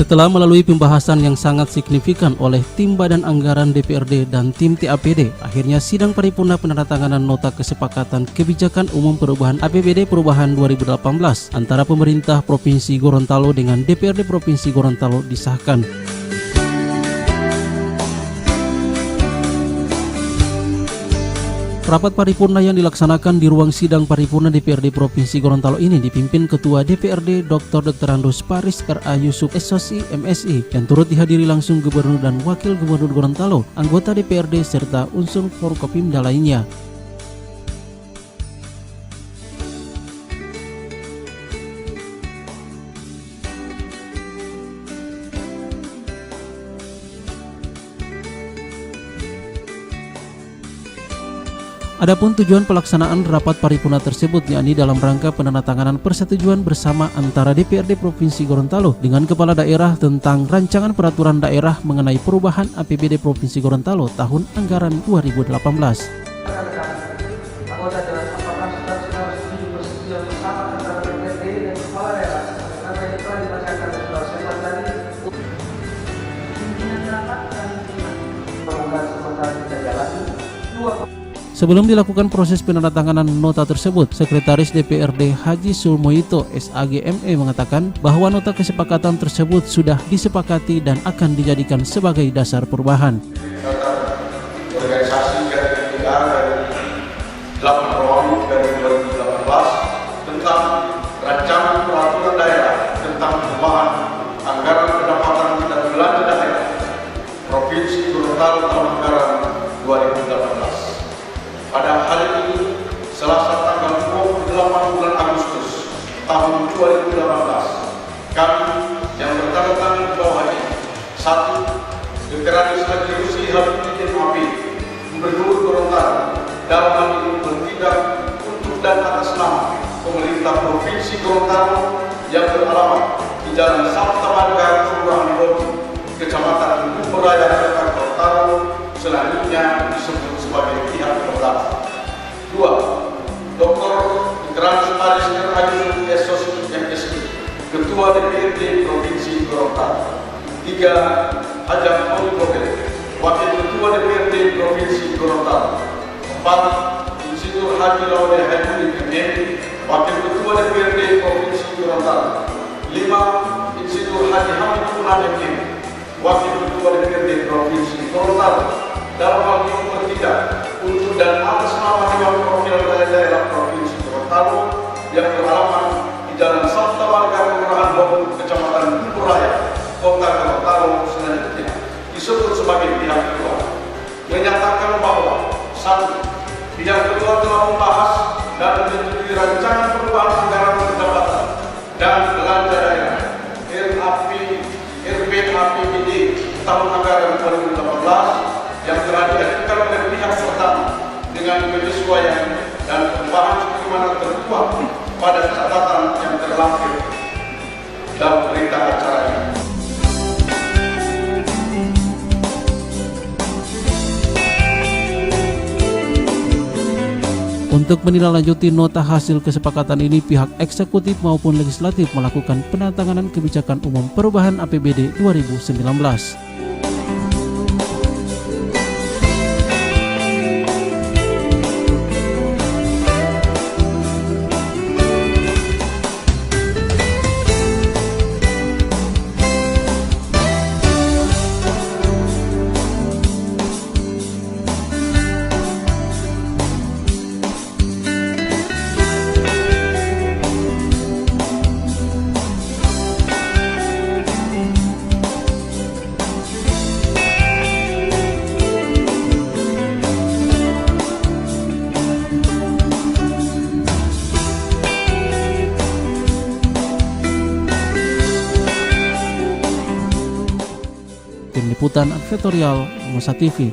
Setelah melalui pembahasan yang sangat signifikan oleh tim Badan Anggaran DPRD dan tim TAPD, akhirnya sidang paripurna penandatanganan nota kesepakatan kebijakan umum perubahan APBD perubahan 2018 antara pemerintah Provinsi Gorontalo dengan DPRD Provinsi Gorontalo disahkan. Rapat paripurna yang dilaksanakan di ruang sidang paripurna DPRD Provinsi Gorontalo ini dipimpin Ketua DPRD Dr. Andus Paris R.A. Yusuf SOC MSI yang turut dihadiri langsung Gubernur dan Wakil Gubernur Gorontalo, anggota DPRD serta unsur Forkopimda lainnya. Adapun tujuan pelaksanaan rapat paripurna tersebut yakni dalam rangka penandatanganan persetujuan bersama antara DPRD Provinsi Gorontalo dengan Kepala Daerah tentang rancangan peraturan daerah mengenai perubahan APBD Provinsi Gorontalo tahun anggaran 2018. Sebelum dilakukan proses penandatanganan nota tersebut, Sekretaris DPRD Haji Sulmoito SAGME mengatakan bahwa nota kesepakatan tersebut sudah disepakati dan akan dijadikan sebagai dasar perubahan. Organisasi dari 8 Romi dari 2018 tentang rancangan peraturan daerah tentang perubahan anggaran pendapatan dan belanja daerah Provinsi Gorontalo tahun anggaran 2018. Pada hari ini, Selasa tanggal 28 bulan Agustus tahun 2018, kami yang bertanda tangan di bawah ini: 1. Dr. Haji Rusi Habibudin Abi, Gubernur Gorontalo, dalam hal ini bertindak untuk dan atas nama pemerintah Provinsi Gorontalo yang beralamat di Jalan Sabta Marga, Kelurahan Lodu, Kecamatan Kuburaya, Kota Gorontalo, selanjutnya disebut sebagai pihak berlaku. 2. Dr. Andus Paris R.A. Yusuf MSI, Ketua DPRD Provinsi Gorontalo. 3. Hajam Oli Bobel, Wakil Ketua DPRD Provinsi Gorontalo. 4. Insinyur Haji Laude Haiduni MM, Wakil Ketua DPRD Provinsi Gorontalo. 5. Insinyur Haji Hamid Punan MM, Wakil Ketua DPRD Provinsi Gorontalo, dalam hal ini bertindak untuk dan atas nama Dewan Perwakilan Daerah Provinsi Gorontalo yang beralamat di Jalan Sabta Marga, Kelurahan Lodu, Kecamatan Kuburaya, Kota Gorontalo, selanjutnya disebut sebagai pihak kedua, menyatakan bahwa 1. Pihak kedua telah membahas dan menyetujui rancangan perubahan anggaran pendapatan dan belanja daerah RAPBD tahun anggaran 2018 yang telah diajukan oleh pihak pertama dengan penyesuaian dan perubahan sebagaimana tertuang pada catatan yang terlampir dalam berita acara ini. Untuk menindaklanjuti nota hasil kesepakatan ini, pihak eksekutif maupun legislatif melakukan penandatanganan kebijakan umum perubahan APBD 2019. Tim Liputan Advertorial Musa TV.